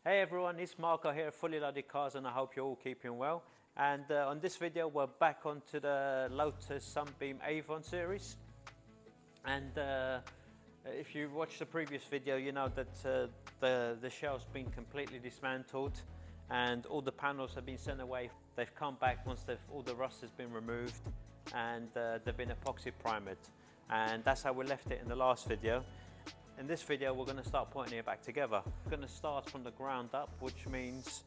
Hey everyone, it's Marco here, Fully Loaded Cars, and I hope you're all keeping well. And on this video, we're back onto the Lotus Sunbeam Avon series. And if you watched the previous video, you know that the shell's been completely dismantled and all the panels have been sent away. They've come back once all the rust has been removed, and they've been epoxy primed. And that's how we left it in the last video. In this video, we're going to start putting it back together. We're going to start from the ground up, which means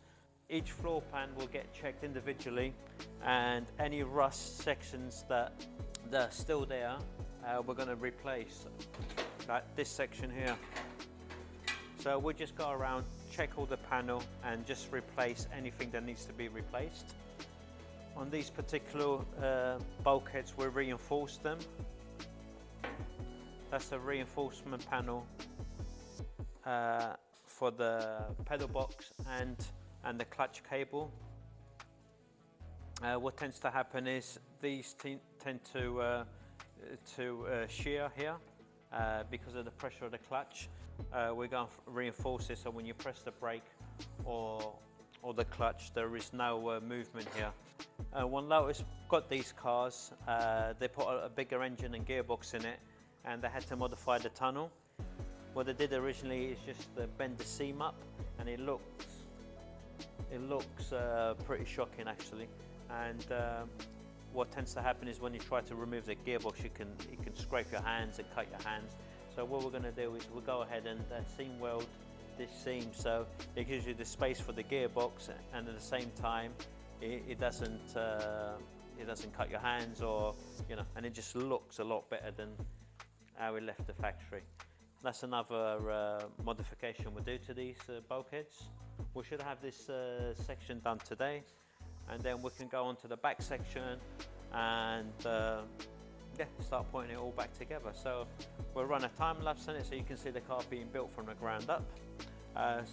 each floor pan will get checked individually, and any rust sections that are still there, we're going to replace, like this section here. So we'll just go around, check all the panel, and just replace anything that needs to be replaced. On these particular bulkheads, we reinforce them. That's the reinforcement panel for the pedal box and the clutch cable. What tends to happen is these tend to shear here because of the pressure of the clutch. We're going to reinforce it so when you press the brake or the clutch, there is no movement here. When Lotus got these cars, they put a bigger engine and gearbox in it, and they had to modify the tunnel. What they did originally is just bend the seam up, and it looks pretty shocking actually. And what tends to happen is when you try to remove the gearbox, you can scrape your hands and cut your hands. So what we're going to do is we'll go ahead and seam weld this seam, so it gives you the space for the gearbox, and at the same time it doesn't cut your hands, or and it just looks a lot better than how we left the factory. That's another modification we'll do to these bulkheads. We should have this section done today, and then we can go on to the back section and start putting it all back together. So we'll run a time lapse on it so you can see the car being built from the ground up.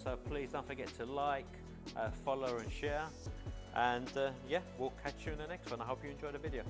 So please don't forget to like, follow and share, and we'll catch you in the next one. I hope you enjoyed the video.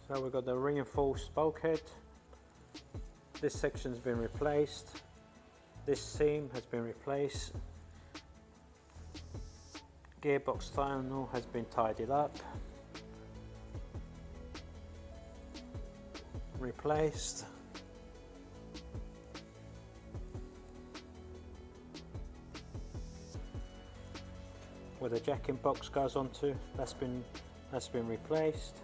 So we've got the reinforced bulkhead. This section's been replaced. This seam has been replaced. Gearbox tunnel has been tidied up. Replaced. Where the jacking box goes onto, that's been replaced.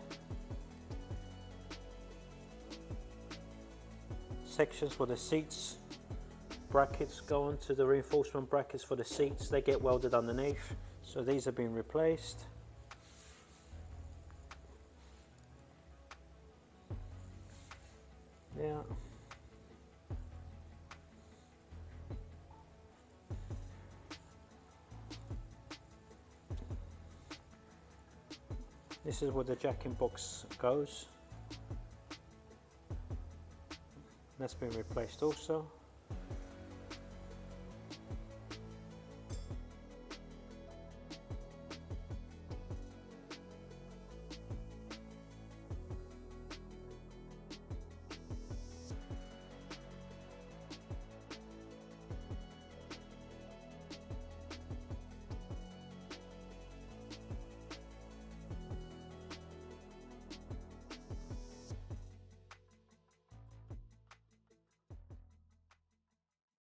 Sections where the seats brackets go onto the reinforcement brackets for the seats, they get welded underneath, so these have been replaced. Yeah. This is where the jacking box goes. That's been replaced also.